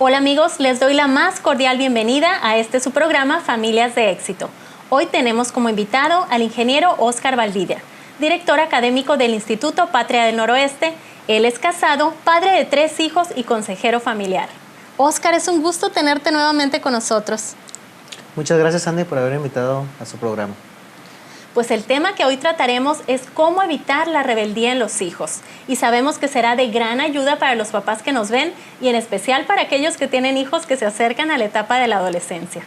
Hola amigos, les doy la más cordial bienvenida a su programa Familias de Éxito. Hoy tenemos como invitado al ingeniero Óscar Valdivia, director académico del Instituto Patria del Noroeste. Él es casado, padre de 3 hijos y consejero familiar. Óscar, es un gusto tenerte nuevamente con nosotros. Muchas gracias, Andy, por haber invitado a su programa. Pues el tema que hoy trataremos es cómo evitar la rebeldía en los hijos. Y sabemos que será de gran ayuda para los papás que nos ven y en especial para aquellos que tienen hijos que se acercan a la etapa de la adolescencia.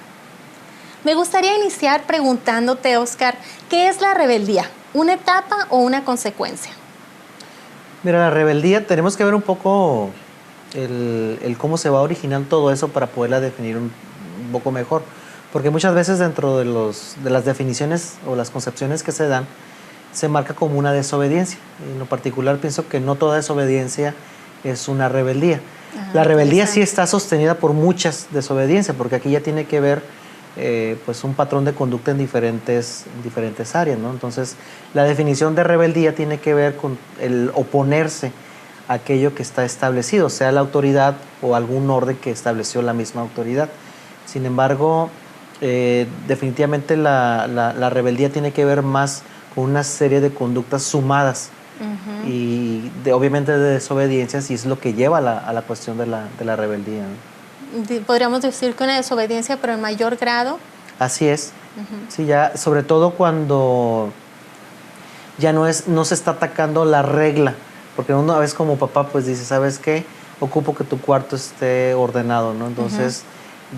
Me gustaría iniciar preguntándote, Óscar, ¿qué es la rebeldía? ¿Una etapa o una consecuencia? Mira, la rebeldía, tenemos que ver un poco el cómo se va a originar todo eso para poderla definir un poco mejor. Porque muchas veces dentro de las definiciones o las concepciones que se dan, se marca como una desobediencia. En lo particular pienso que no toda desobediencia es una rebeldía. La rebeldía sí está sostenida por muchas desobediencias, porque aquí ya tiene que ver pues un patrón de conducta en diferentes áreas, ¿no? Entonces, la definición de rebeldía tiene que ver con el oponerse a aquello que está establecido, sea la autoridad o algún orden que estableció la misma autoridad. Sin embargo, definitivamente la rebeldía tiene que ver más con una serie de conductas sumadas y obviamente de desobediencias, y es lo que lleva a la cuestión de la rebeldía, ¿no? Podríamos decir que una desobediencia, pero en mayor grado. Así es. Sí, ya, sobre todo cuando ya no se está atacando la regla, porque uno a veces como papá pues dice, ¿sabes qué? Ocupo que tu cuarto esté ordenado, ¿no? Entonces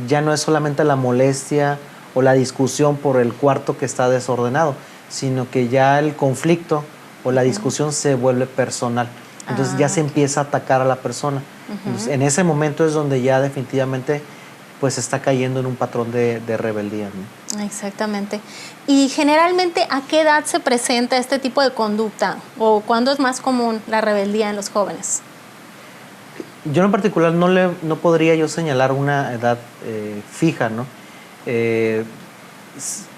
ya no es solamente la molestia o la discusión por el cuarto que está desordenado, sino que ya el conflicto o la discusión se vuelve personal. Entonces ya se empieza a atacar a la persona. Entonces, en ese momento es donde ya definitivamente pues está cayendo en un patrón de rebeldía, ¿no? Exactamente. Y generalmente, ¿a qué edad se presenta este tipo de conducta? ¿O cuándo es más común la rebeldía en los jóvenes? Yo en particular no podría yo señalar una edad fija, ¿no?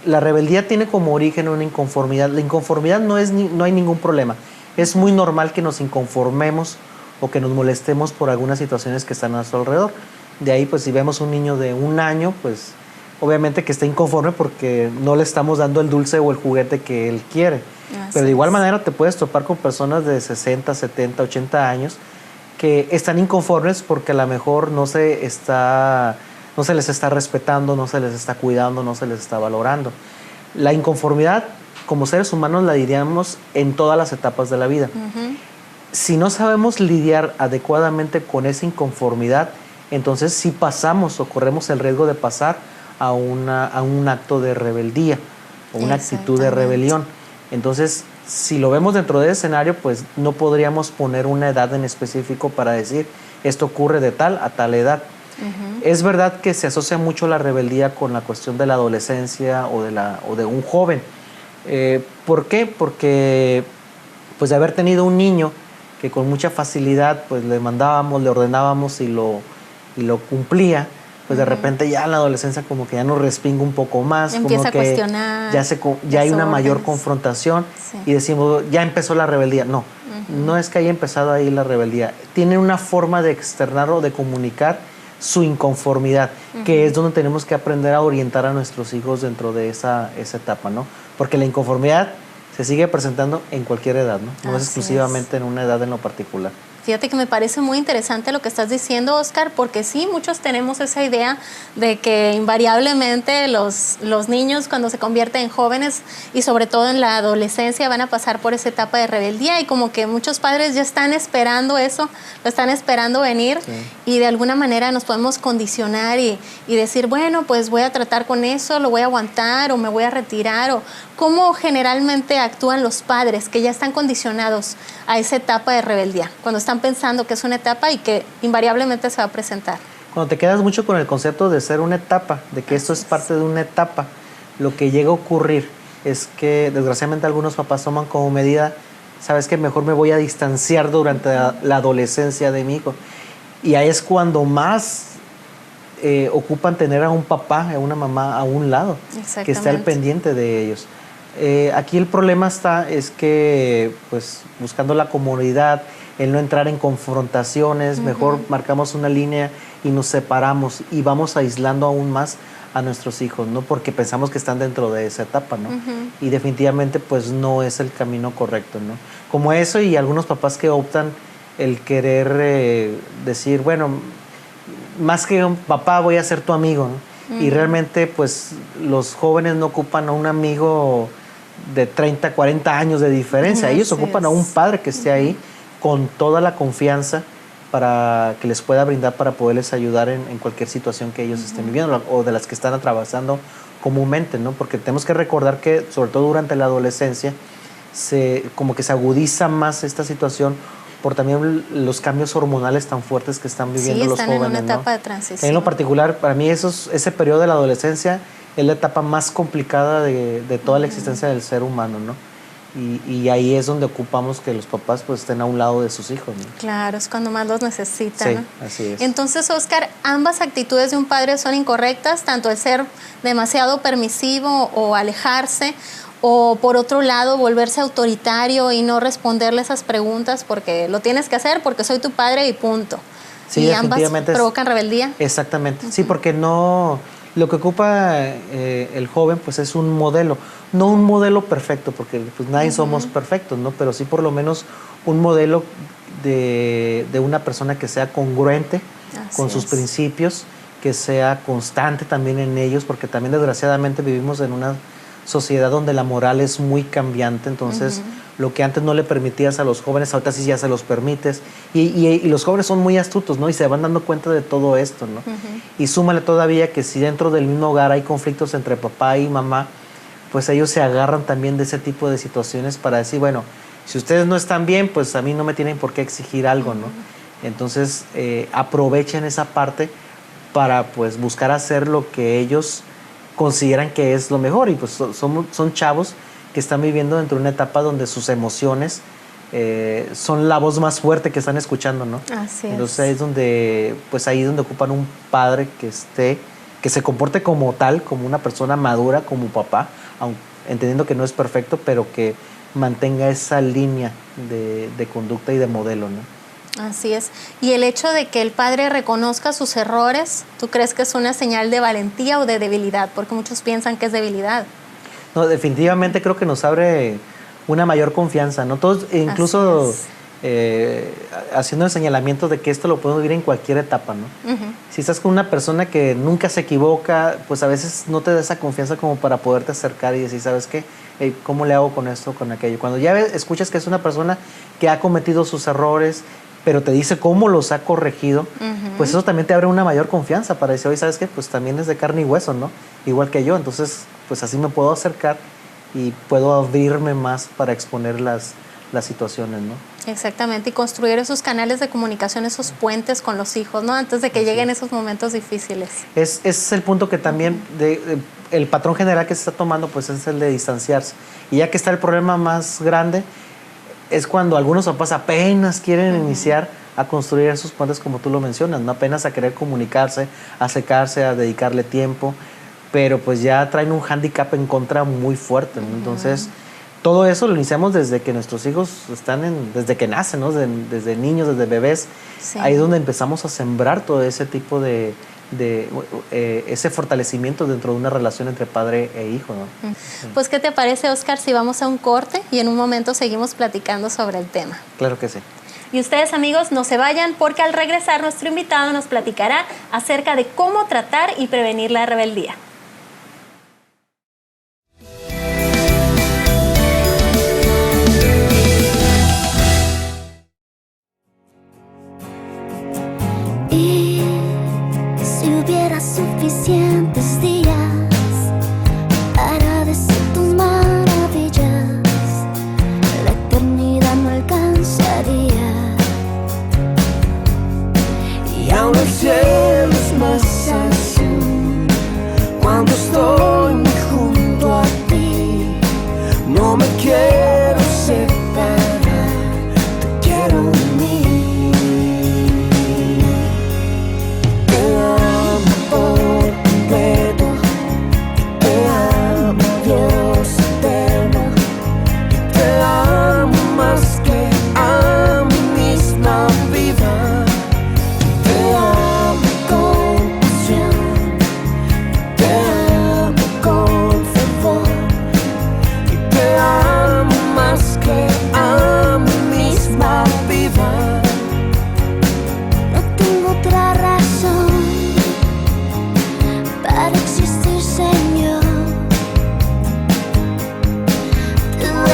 La rebeldía tiene como origen una inconformidad. La inconformidad no hay ningún problema. Es muy normal que nos inconformemos o que nos molestemos por algunas situaciones que están a nuestro alrededor. De ahí, pues, si vemos un niño de 1 año, pues, obviamente que está inconforme porque no le estamos dando el dulce o el juguete que él quiere. Pero de igual manera te puedes topar con personas de 60, 70, 80 años que están inconformes porque a lo mejor no se les está respetando, no se les está cuidando, no se les está valorando. La inconformidad, como seres humanos, la lidiamos en todas las etapas de la vida. Si no sabemos lidiar adecuadamente con esa inconformidad, entonces sí pasamos o corremos el riesgo de pasar a un acto de rebeldía o una actitud de rebelión. Entonces, si lo vemos dentro de ese escenario, pues no podríamos poner una edad en específico para decir esto ocurre de tal a tal edad. Es verdad que se asocia mucho la rebeldía con la cuestión de la adolescencia o de un joven. ¿Por qué? Porque pues de haber tenido un niño que con mucha facilidad pues le mandábamos, le ordenábamos y lo cumplía, pues de repente ya en la adolescencia como que ya nos respinga un poco más, empieza como que a cuestionar, ya hay una mayor confrontación y decimos, ya empezó la rebeldía. No, no es que haya empezado ahí la rebeldía. Tiene una forma de externar o de comunicar su inconformidad, que es donde tenemos que aprender a orientar a nuestros hijos dentro de esa etapa, ¿no? Porque la inconformidad se sigue presentando en cualquier edad, ¿no? No es exclusivamente en una edad en lo particular. Fíjate que me parece muy interesante lo que estás diciendo, Óscar, porque sí, muchos tenemos esa idea de que invariablemente los niños cuando se convierten en jóvenes y sobre todo en la adolescencia van a pasar por esa etapa de rebeldía y como que muchos padres ya están esperando eso, lo están esperando venir y de alguna manera nos podemos condicionar y decir, bueno, pues voy a tratar con eso, lo voy a aguantar o me voy a retirar o cómo generalmente actúan los padres que ya están condicionados a esa etapa de rebeldía, cuando están pensando que es una etapa y que invariablemente se va a presentar. Cuando te quedas mucho con el concepto de ser una etapa, de que esto es parte de una etapa, lo que llega a ocurrir es que desgraciadamente algunos papás toman como medida, sabes que mejor me voy a distanciar durante la adolescencia de mi hijo. Y ahí es cuando más ocupan tener a un papá, a una mamá a un lado, que esté al pendiente de ellos. Aquí el problema es que pues buscando la comodidad, el no entrar en confrontaciones, mejor marcamos una línea y nos separamos y vamos aislando aún más a nuestros hijos, ¿no? Porque pensamos que están dentro de esa etapa, ¿no? Y definitivamente pues no es el camino correcto, ¿no? Como eso y algunos papás que optan el querer decir, bueno, más que un papá voy a ser tu amigo, ¿no? Y realmente pues los jóvenes no ocupan a un amigo de 30, 40 años de diferencia, ellos ocupan a un padre que esté ahí con toda la confianza para que les pueda brindar para poderles ayudar en cualquier situación que ellos estén viviendo o de las que están atravesando comúnmente, ¿no? Porque tenemos que recordar que, sobre todo durante la adolescencia, como que se agudiza más esta situación por también los cambios hormonales tan fuertes que están viviendo los jóvenes. Sí, están en una etapa ¿no? de transición. En lo particular, para mí ese periodo de la adolescencia es la etapa más complicada de toda la existencia del ser humano, ¿no? Y ahí es donde ocupamos que los papás pues estén a un lado de sus hijos, ¿no? Claro, es cuando más los necesitan, sí, ¿no? Así es. Entonces, Oscar, ambas actitudes de un padre son incorrectas, tanto el ser demasiado permisivo o alejarse, o por otro lado volverse autoritario y no responderle esas preguntas porque lo tienes que hacer porque soy tu padre y punto. Sí, y ambas provocan rebeldía. Exactamente, sí, porque no... Lo que ocupa el joven pues es un modelo, no un modelo perfecto, porque pues nadie somos perfectos, ¿no? Pero sí por lo menos un modelo de una persona que sea congruente con sus principios, que sea constante también en ellos, porque también desgraciadamente vivimos en una sociedad donde la moral es muy cambiante, entonces lo que antes no le permitías a los jóvenes, ahorita sí ya se los permites, y los jóvenes son muy astutos, ¿no? Y se van dando cuenta de todo esto, ¿no? Y súmale todavía que si dentro del mismo hogar hay conflictos entre papá y mamá, pues ellos se agarran también de ese tipo de situaciones para decir, bueno, si ustedes no están bien, pues a mí no me tienen por qué exigir algo, ¿no? Entonces aprovechen esa parte para pues buscar hacer lo que ellos consideran que es lo mejor, y pues son chavos que están viviendo dentro de una etapa donde sus emociones son la voz más fuerte que están escuchando, ¿no? Así es. Entonces ahí es donde ocupan un padre que se comporte como tal, como una persona madura, como papá, entendiendo que no es perfecto, pero que mantenga esa línea de conducta y de modelo, ¿no? Así es. Y el hecho de que el padre reconozca sus errores, ¿tú crees que es una señal de valentía o de debilidad? Porque muchos piensan que es debilidad. No, definitivamente creo que nos abre una mayor confianza, ¿no? Todos, incluso haciendo el señalamiento de que esto lo podemos vivir en cualquier etapa, ¿no? Si estás con una persona que nunca se equivoca, pues a veces no te da esa confianza como para poderte acercar y decir, ¿sabes qué? ¿Cómo le hago con esto, con aquello? Cuando ya escuchas que es una persona que ha cometido sus errores, pero te dice cómo los ha corregido, pues eso también te abre una mayor confianza para decir, oye, ¿sabes qué? Pues también es de carne y hueso, ¿no? Igual que yo, entonces pues así me puedo acercar y puedo abrirme más para exponer las situaciones, ¿no? Exactamente, y construir esos canales de comunicación, esos puentes con los hijos, ¿no? Antes de que lleguen esos momentos difíciles. Es el punto que también, el patrón general que se está tomando, pues es el de distanciarse. Y ya que está el problema más grande, es cuando algunos papás apenas quieren iniciar a construir esos puentes como tú lo mencionas, ¿no? Apenas a querer comunicarse, a acercarse, a dedicarle tiempo, pero pues ya traen un hándicap en contra muy fuerte, ¿no? Entonces, todo eso lo iniciamos desde que nuestros hijos desde que nacen, ¿no? Desde niños, desde bebés. Sí. Ahí es donde empezamos a sembrar todo ese tipo de ese fortalecimiento dentro de una relación entre padre e hijo, ¿no? Pues, ¿qué te parece, Oscar, si vamos a un corte y en un momento seguimos platicando sobre el tema? Claro que sí. Y ustedes, amigos, no se vayan porque al regresar nuestro invitado nos platicará acerca de cómo tratar y prevenir la rebeldía. Suficientes días para decir tus maravillas, la eternidad no alcanzaría. Y aún el cielo es más azul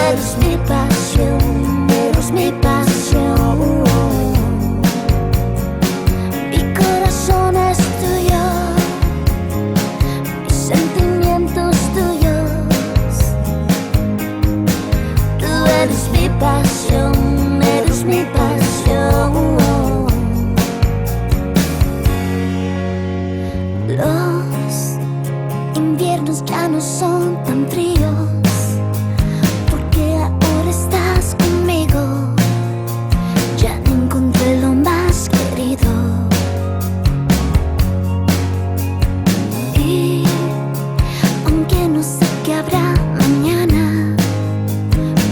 eres mi pasión, eres mi pasión. Mi corazón es tuyo, mis sentimientos tuyos. Tú eres mi pasión, eres mi pasión. Los inviernos ya no son tan fríos, porque ahora estás conmigo. Ya encontré lo más querido. Y aunque no sé qué habrá mañana,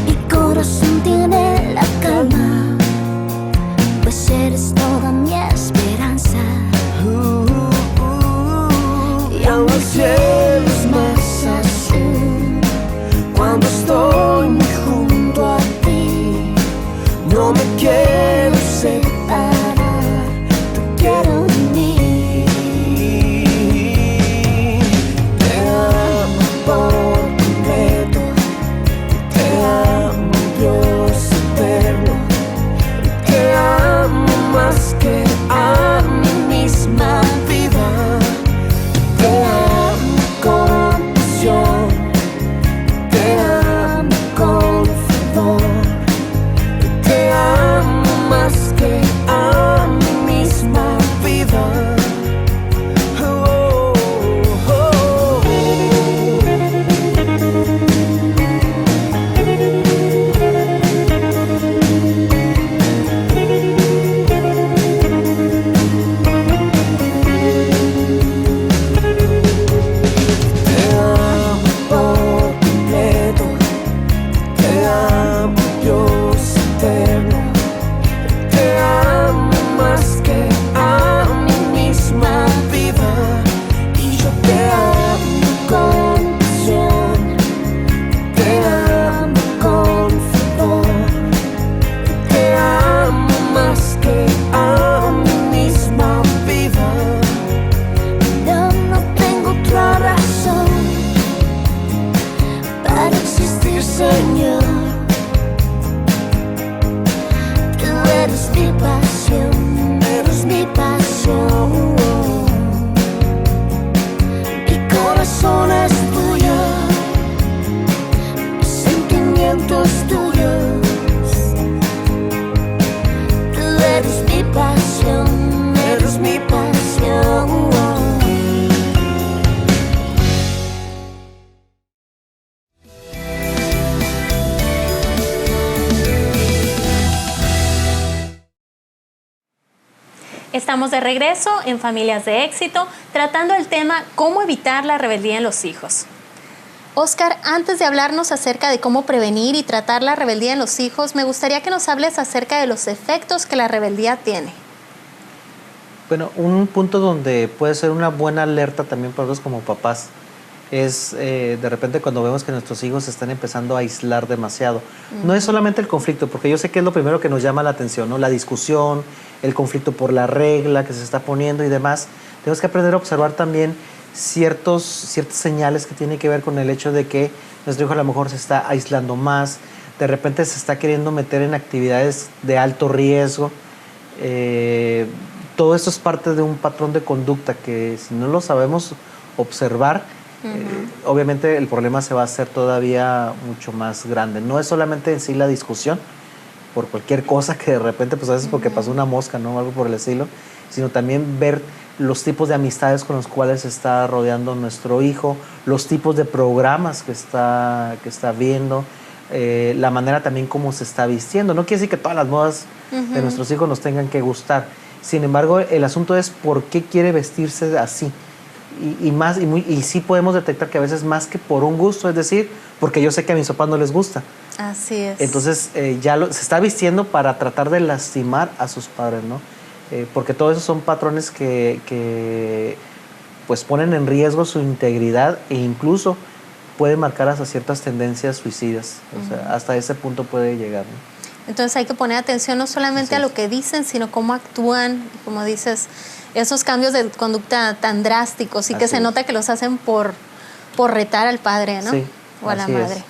mi corazón tiene la calma, pues eres toda mi esperanza. Y aunque el cielo es más azul cuando estoy junto a ti, no me quiero separar, te quiero en mí. Te amo por completo, te amo, Dios eterno. Te amo más que a mí misma vida. Te amo con pasión, te amo con fervor. Te amo más que a mí misma vida. Oh, oh, oh. Te amo por completo, te amo, Dios eterno. Te amo más que a mí misma vida. Y yo te amo con pasión, te amo con fervor. Te amo más que a mí misma vida. Yo no tengo otra razón para existir, Señor. Tú eres mi pasión, eres mi pasión. Mi corazón es tuyo, mis sentimientos tuyos. Tú eres mi pasión, eres mi pasión. Estamos de regreso en Familias de Éxito, tratando el tema cómo evitar la rebeldía en los hijos. Óscar, antes de hablarnos acerca de cómo prevenir y tratar la rebeldía en los hijos, me gustaría que nos hables acerca de los efectos que la rebeldía tiene. Bueno, un punto donde puede ser una buena alerta también para nosotros como papás es de repente cuando vemos que nuestros hijos se están empezando a aislar demasiado. No es solamente el conflicto, porque yo sé que es lo primero que nos llama la atención, ¿no? La discusión, el conflicto por la regla que se está poniendo y demás. Tenemos que aprender a observar también ciertas señales que tienen que ver con el hecho de que nuestro hijo a lo mejor se está aislando más, de repente se está queriendo meter en actividades de alto riesgo. Todo esto es parte de un patrón de conducta que si no lo sabemos observar, obviamente el problema se va a hacer todavía mucho más grande. No es solamente en sí la discusión por cualquier cosa que de repente, pues a veces porque pasó una mosca, ¿no? Algo por el estilo, sino también ver los tipos de amistades con los cuales se está rodeando nuestro hijo, los tipos de programas que está viendo, la manera también como se está vistiendo. No quiere decir que todas las modas de nuestros hijos nos tengan que gustar. Sin embargo, el asunto es por qué quiere vestirse así. Y sí podemos detectar que a veces más que por un gusto, es decir, porque yo sé que a mis papás no les gusta. Así es. Entonces se está vistiendo para tratar de lastimar a sus padres, ¿no? Porque todos esos son patrones que pues ponen en riesgo su integridad e incluso puede marcar hasta ciertas tendencias suicidas. O sea, hasta ese punto puede llegar, ¿no? Entonces hay que poner atención no solamente a lo que dicen, sino cómo actúan, como dices, esos cambios de conducta tan drásticos y que se nota que los hacen por retar al padre, ¿no? Sí, o a la madre.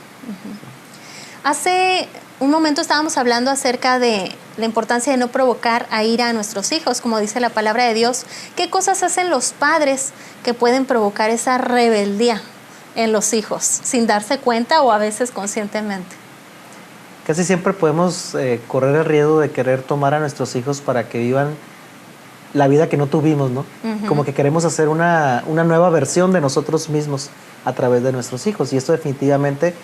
Hace un momento estábamos hablando acerca de la importancia de no provocar a ira a nuestros hijos, como dice la palabra de Dios. ¿Qué cosas hacen los padres que pueden provocar esa rebeldía en los hijos, sin darse cuenta o a veces conscientemente? Casi siempre podemos correr el riesgo de querer tomar a nuestros hijos para que vivan la vida que no tuvimos, ¿no? Como que queremos hacer una nueva versión de nosotros mismos a través de nuestros hijos. Y esto definitivamente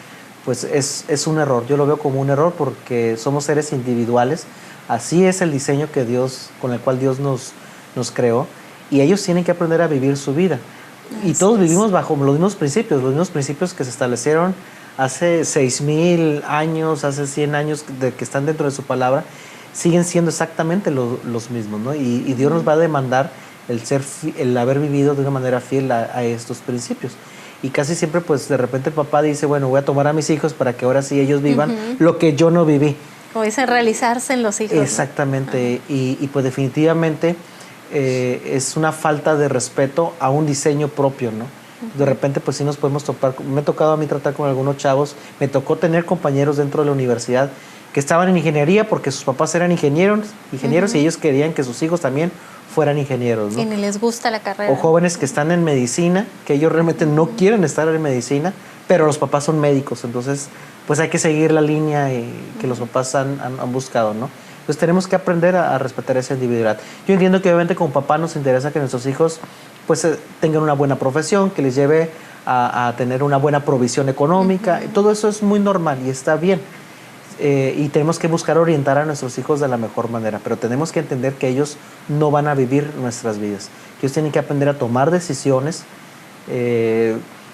pues es un error. Yo lo veo como un error porque somos seres individuales. Así es el diseño que con el cual Dios nos creó. Y ellos tienen que aprender a vivir su vida. Y todos vivimos bajo los mismos principios que se establecieron hace 6,000 años, hace 100 años, de que están dentro de su palabra, siguen siendo exactamente los mismos, ¿no? Y Dios nos va a demandar el haber vivido de una manera fiel a estos principios. Y casi siempre, pues, de repente el papá dice, bueno, voy a tomar a mis hijos para que ahora sí ellos vivan lo que yo no viví. Como dicen, realizarse en los hijos. Exactamente. ¿No? Y pues definitivamente es una falta de respeto a un diseño propio, ¿no? De repente, pues sí nos podemos topar. Me ha tocado a mí tratar con algunos chavos. Me tocó tener compañeros dentro de la universidad que estaban en ingeniería porque sus papás eran ingenieros y ellos querían que sus hijos también fueran ingenieros, ¿no? Y ni les gusta la carrera. O jóvenes que están en medicina, que ellos realmente no quieren estar en medicina, pero los papás son médicos, entonces pues hay que seguir la línea que los papás han buscado, ¿no? Entonces tenemos que aprender a respetar esa individualidad. Yo entiendo que obviamente como papá nos interesa que nuestros hijos pues tengan una buena profesión, que les lleve a tener una buena provisión económica, todo eso es muy normal y está bien. Y tenemos que buscar orientar a nuestros hijos de la mejor manera, pero tenemos que entender que ellos no van a vivir nuestras vidas. Ellos tienen que aprender a tomar decisiones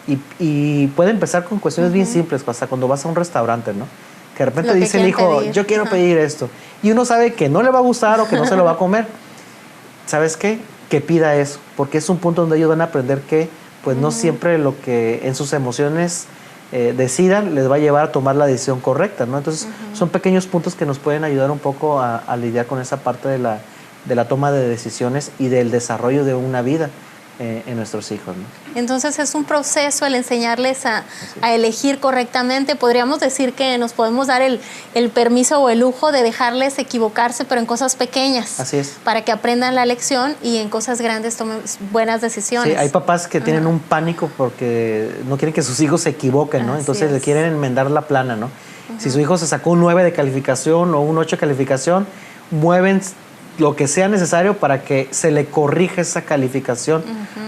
y puede empezar con cuestiones bien simples, hasta cuando vas a un restaurante, ¿no? Que de repente dice el hijo, pedir. Yo quiero pedir esto. Y uno sabe que no le va a gustar o que no se lo va a comer. ¿Sabes qué? Que pida eso, porque es un punto donde ellos van a aprender que pues no siempre lo que en sus emociones decidan les va a llevar a tomar la decisión correcta, ¿no? Entonces son pequeños puntos que nos pueden ayudar un poco a lidiar con esa parte de la toma de decisiones y del desarrollo de una vida en nuestros hijos, ¿no? Entonces es un proceso el enseñarles a elegir correctamente. Podríamos decir que nos podemos dar el permiso o el lujo de dejarles equivocarse, pero en cosas pequeñas. Así es. Para que aprendan la lección y en cosas grandes tomen buenas decisiones. Sí, hay papás que tienen un pánico porque no quieren que sus hijos se equivoquen, ¿no? Entonces le quieren enmendar la plana, ¿no? Si su hijo se sacó un 9 de calificación o un 8 de calificación, mueven lo que sea necesario para que se le corrija esa calificación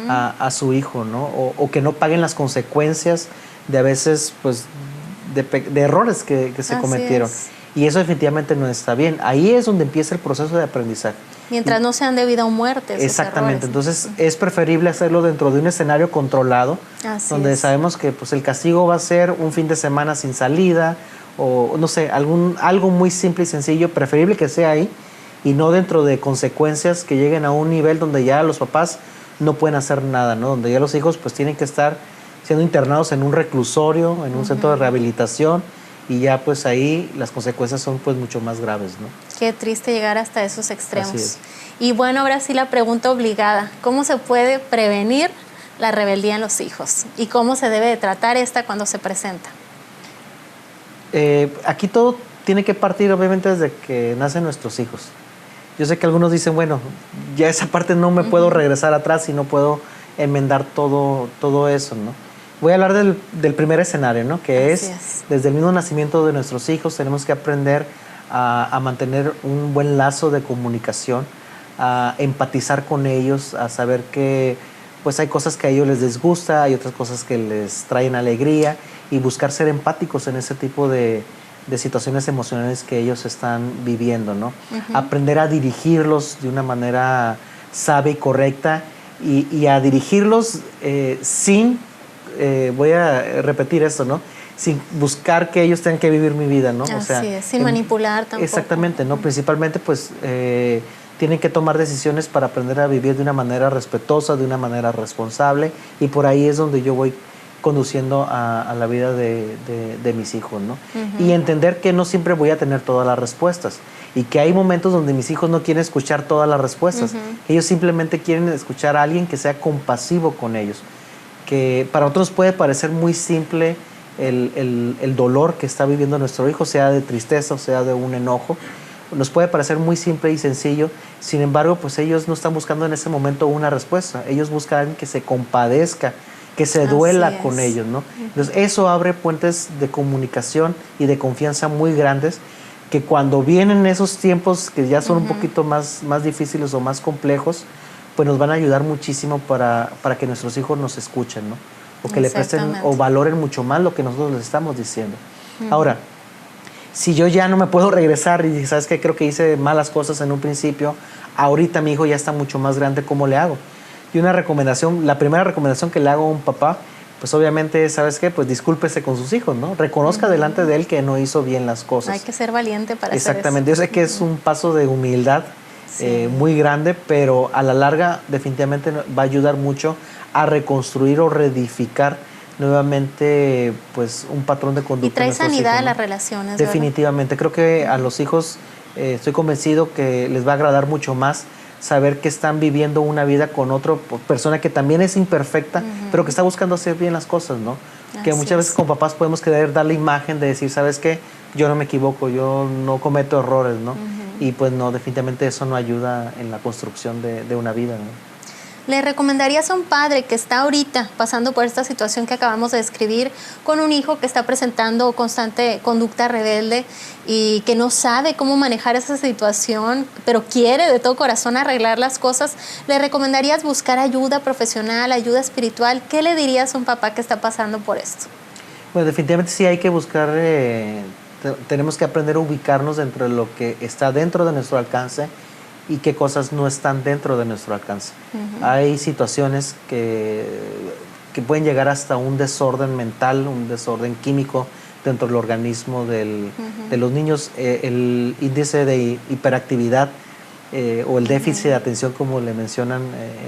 a su hijo, ¿no? O que no paguen las consecuencias de a veces, pues, de errores que se cometieron. Y eso definitivamente no está bien. Ahí es donde empieza el proceso de aprendizaje. Mientras no sean de vida o muerte. Exactamente. Entonces es preferible hacerlo dentro de un escenario controlado, donde sabemos que pues, el castigo va a ser un fin de semana sin salida o, no sé, algo muy simple y sencillo. Preferible que sea ahí y no dentro de consecuencias que lleguen a un nivel donde ya los papás no pueden hacer nada, ¿no? Donde ya los hijos pues tienen que estar siendo internados en un reclusorio, en un centro de rehabilitación, y ya pues ahí las consecuencias son pues mucho más graves, ¿no? Qué triste llegar hasta esos extremos. Así es. Y bueno, ahora sí la pregunta obligada, ¿cómo se puede prevenir la rebeldía en los hijos? ¿Y cómo se debe de tratar esta cuando se presenta? Aquí todo tiene que partir obviamente desde que nacen nuestros hijos. Yo sé que algunos dicen, bueno, ya esa parte no me puedo regresar atrás y no puedo enmendar todo eso, ¿no? Voy a hablar del primer escenario, ¿no? Que es desde el mismo nacimiento de nuestros hijos tenemos que aprender a mantener un buen lazo de comunicación, a empatizar con ellos, a saber que pues hay cosas que a ellos les disgusta, hay otras cosas que les traen alegría y buscar ser empáticos en ese tipo de situaciones emocionales que ellos están viviendo, ¿no? Aprender a dirigirlos de una manera sabia y correcta y a dirigirlos sin, voy a repetir esto, ¿no? Sin buscar que ellos tengan que vivir mi vida, ¿no? Así es, sin manipular tampoco. Exactamente, ¿no? Principalmente, pues, tienen que tomar decisiones para aprender a vivir de una manera respetuosa, de una manera responsable, y por ahí es donde yo voy conduciendo a la vida de mis hijos, ¿no? Y entender que no siempre voy a tener todas las respuestas y que hay momentos donde mis hijos no quieren escuchar todas las respuestas. Ellos simplemente quieren escuchar a alguien que sea compasivo con ellos, que para otros puede parecer muy simple el dolor que está viviendo nuestro hijo, sea de tristeza o sea de un enojo. Nos puede parecer muy simple y sencillo, sin embargo, pues ellos no están buscando en ese momento una respuesta. Ellos buscan a alguien que se compadezca, que se duela con ellos, ¿no? Entonces, eso abre puentes de comunicación y de confianza muy grandes, que cuando vienen esos tiempos que ya son un poquito más difíciles o más complejos, pues nos van a ayudar muchísimo para que nuestros hijos nos escuchen, ¿no? O que le presten o valoren mucho más lo que nosotros les estamos diciendo. Ahora, si yo ya no me puedo regresar y sabes que creo que hice malas cosas en un principio, ahorita mi hijo ya está mucho más grande, ¿cómo le hago? Y una recomendación, la primera recomendación que le hago a un papá, pues obviamente, ¿sabes qué? Pues discúlpese con sus hijos, ¿no? Reconozca delante de él que no hizo bien las cosas. Hay que ser valiente para hacer eso. Exactamente, yo sé que es un paso de humildad muy grande, pero a la larga definitivamente va a ayudar mucho a reconstruir o reedificar nuevamente pues un patrón de conducta. Y trae sanidad a las relaciones. Definitivamente, ¿verdad? creo que a los hijos estoy convencido que les va a agradar mucho más saber que están viviendo una vida con otra persona que también es imperfecta, pero que está buscando hacer bien las cosas, ¿no? Que muchas veces como papás podemos querer dar la imagen de decir, ¿sabes qué? Yo no me equivoco, yo no cometo errores, ¿no? Y pues no, definitivamente eso no ayuda en la construcción de una vida, ¿no? ¿Le recomendarías a un padre que está ahorita pasando por esta situación que acabamos de describir, con un hijo que está presentando constante conducta rebelde y que no sabe cómo manejar esa situación, pero quiere de todo corazón arreglar las cosas? ¿Le recomendarías buscar ayuda profesional, ayuda espiritual? ¿Qué le dirías a un papá que está pasando por esto? Bueno, definitivamente sí hay que buscar, tenemos que aprender a ubicarnos dentro de lo que está dentro de nuestro alcance y qué cosas no están dentro de nuestro alcance. Hay situaciones que pueden llegar hasta un desorden mental, un desorden químico dentro del organismo de los niños. El índice de hiperactividad o el déficit de atención, como le mencionan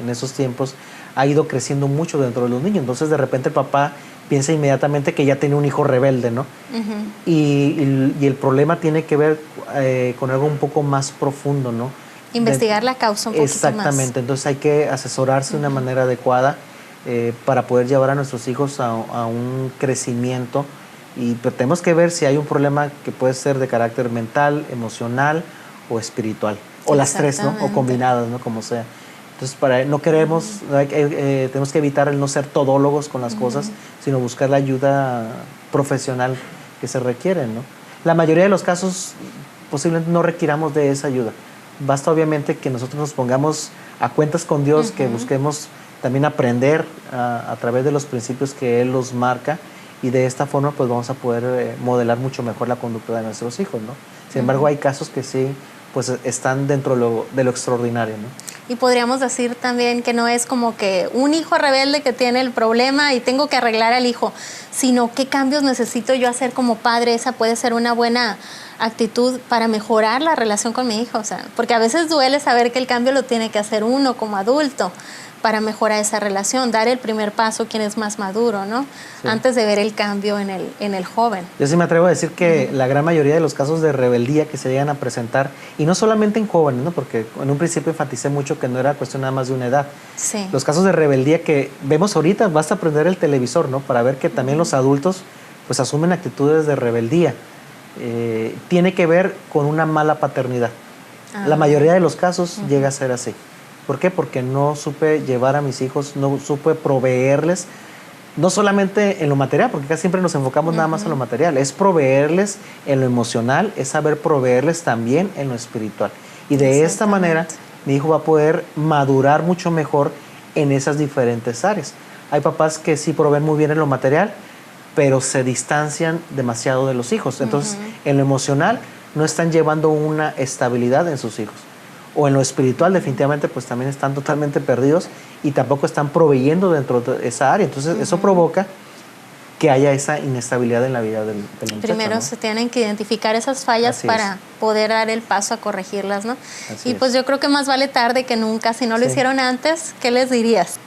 en esos tiempos, ha ido creciendo mucho dentro de los niños. Entonces, de repente el papá piensa inmediatamente que ya tiene un hijo rebelde, ¿no? Y el problema tiene que ver con algo un poco más profundo, ¿no? Investigar la causa un poquito más. Exactamente, entonces hay que asesorarse de una manera adecuada para poder llevar a nuestros hijos a un crecimiento, y pero tenemos que ver si hay un problema que puede ser de carácter mental, emocional o espiritual, o las tres, ¿no? O combinadas, ¿no? Como sea. Entonces, tenemos que evitar el no ser todólogos con las cosas, sino buscar la ayuda profesional que se requiere, ¿no? La mayoría de los casos posiblemente no requiramos de esa ayuda. Basta obviamente que nosotros nos pongamos a cuentas con Dios, que busquemos también aprender a través de los principios que Él nos marca, y de esta forma pues vamos a poder modelar mucho mejor la conducta de nuestros hijos, ¿no? Sin embargo, hay casos que sí pues están dentro de lo extraordinario, ¿no? Y podríamos decir también que no es como que un hijo rebelde que tiene el problema y tengo que arreglar al hijo, sino qué cambios necesito yo hacer como padre. Esa puede ser una buena actitud para mejorar la relación con mi hijo, o sea, porque a veces duele saber que el cambio lo tiene que hacer uno como adulto para mejorar esa relación, dar el primer paso quien es más maduro, ¿no? Sí. Antes de ver el cambio en el joven. Yo sí me atrevo a decir que la gran mayoría de los casos de rebeldía que se llegan a presentar, y no solamente en jóvenes, ¿no? Porque en un principio enfaticé mucho que no era cuestión nada más de una edad. Sí. Los casos de rebeldía que vemos ahorita, basta prender el televisor, ¿no? Para ver que también los adultos pues asumen actitudes de rebeldía. Tiene que ver con una mala paternidad. La mayoría de los casos llega a ser así. ¿Por qué? Porque no supe llevar a mis hijos, no supe proveerles, no solamente en lo material, porque casi siempre nos enfocamos nada más en lo material, es proveerles en lo emocional, es saber proveerles también en lo espiritual. Y de esta manera mi hijo va a poder madurar mucho mejor en esas diferentes áreas. Hay papás que sí proveen muy bien en lo material, pero se distancian demasiado de los hijos. Entonces, en lo emocional no están llevando una estabilidad en sus hijos. O en lo espiritual definitivamente pues también están totalmente perdidos y tampoco están proveyendo dentro de esa área. Entonces eso provoca que haya esa inestabilidad en la vida del muchacho. Primero, ¿no? Se tienen que identificar esas fallas para poder dar el paso a corregirlas, ¿no? Y pues yo creo que más vale tarde que nunca. Si no lo hicieron antes, ¿qué les dirías?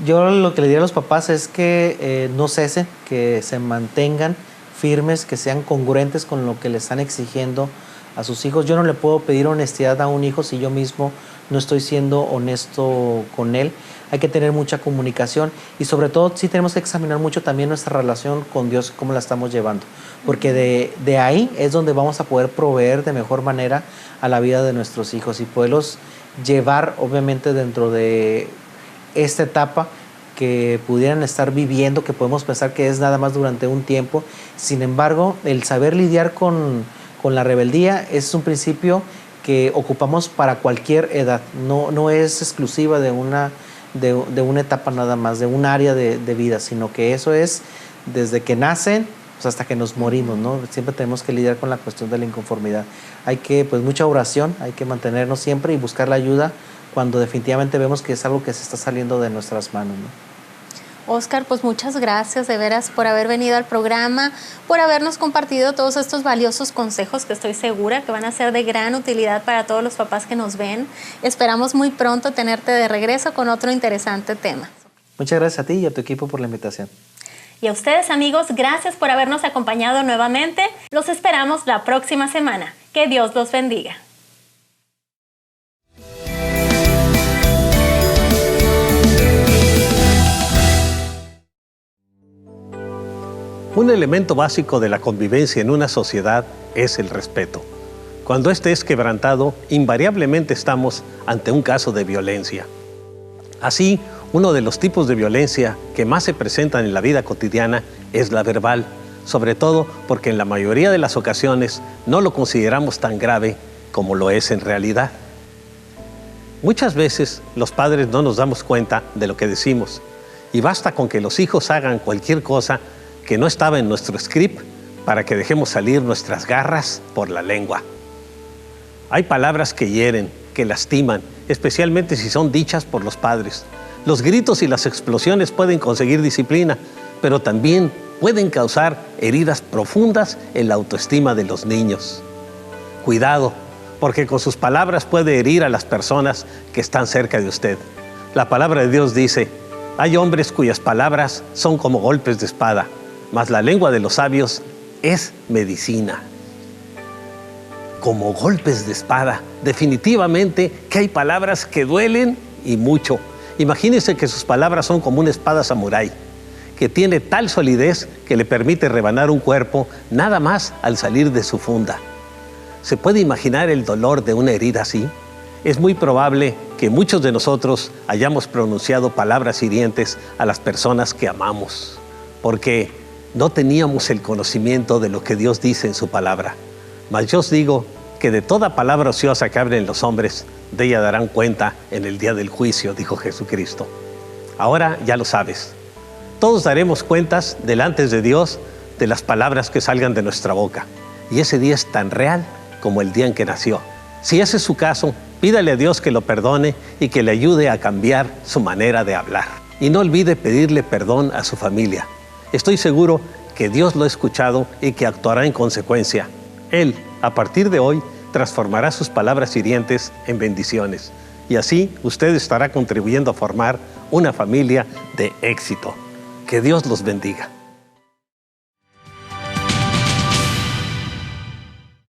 Yo lo que le diría a los papás es que no cesen, que se mantengan firmes, que sean congruentes con lo que le están exigiendo a sus hijos. Yo no le puedo pedir honestidad a un hijo si yo mismo no estoy siendo honesto con él. hay que tener mucha comunicación y sobre todo sí tenemos que examinar mucho también nuestra relación con Dios, cómo la estamos llevando, porque de ahí es donde vamos a poder proveer de mejor manera a la vida de nuestros hijos y poderlos llevar obviamente dentro de esta etapa que pudieran estar viviendo, que podemos pensar que es nada más durante un tiempo. Sin embargo, el saber lidiar con la rebeldía es un principio que ocupamos para cualquier edad, no es exclusiva de una etapa nada más, de un área de vida, sino que eso es desde que nacen pues hasta que nos morimos, ¿no? Siempre tenemos que lidiar con la cuestión de la inconformidad. Hay que, pues, mucha oración, hay que mantenernos siempre y buscar la ayuda cuando definitivamente vemos que es algo que se está saliendo de nuestras manos, ¿no? Óscar, pues muchas gracias de veras por haber venido al programa, por habernos compartido todos estos valiosos consejos que estoy segura que van a ser de gran utilidad para todos los papás que nos ven. Esperamos muy pronto tenerte de regreso con otro interesante tema. Muchas gracias a ti y a tu equipo por la invitación. Y a ustedes, amigos, gracias por habernos acompañado nuevamente. Los esperamos la próxima semana. Que Dios los bendiga. Un elemento básico de la convivencia en una sociedad es el respeto. Cuando este es quebrantado, invariablemente estamos ante un caso de violencia. Así, uno de los tipos de violencia que más se presentan en la vida cotidiana es la verbal, sobre todo porque en la mayoría de las ocasiones no lo consideramos tan grave como lo es en realidad. Muchas veces los padres no nos damos cuenta de lo que decimos y basta con que los hijos hagan cualquier cosa que no estaba en nuestro script para que dejemos salir nuestras garras por la lengua. Hay palabras que hieren, que lastiman, especialmente si son dichas por los padres. Los gritos y las explosiones pueden conseguir disciplina, pero también pueden causar heridas profundas en la autoestima de los niños. Cuidado, porque con sus palabras puede herir a las personas que están cerca de usted. La palabra de Dios dice: hay hombres cuyas palabras son como golpes de espada, mas la lengua de los sabios es medicina. Como golpes de espada, definitivamente que hay palabras que duelen y mucho. Imagínense que sus palabras son como una espada samurái, que tiene tal solidez que le permite rebanar un cuerpo nada más al salir de su funda. ¿Se puede imaginar el dolor de una herida así? Es muy probable que muchos de nosotros hayamos pronunciado palabras hirientes a las personas que amamos, porque no teníamos el conocimiento de lo que Dios dice en su palabra. Mas yo os digo que de toda palabra ociosa que hablen los hombres, de ella darán cuenta en el día del juicio, dijo Jesucristo. Ahora ya lo sabes. Todos daremos cuentas delante de Dios de las palabras que salgan de nuestra boca. Y ese día es tan real como el día en que nació. Si ese es su caso, pídale a Dios que lo perdone y que le ayude a cambiar su manera de hablar. Y no olvide pedirle perdón a su familia. Estoy seguro que Dios lo ha escuchado y que actuará en consecuencia. Él, a partir de hoy, transformará sus palabras hirientes en bendiciones. Y así usted estará contribuyendo a formar una familia de éxito. Que Dios los bendiga.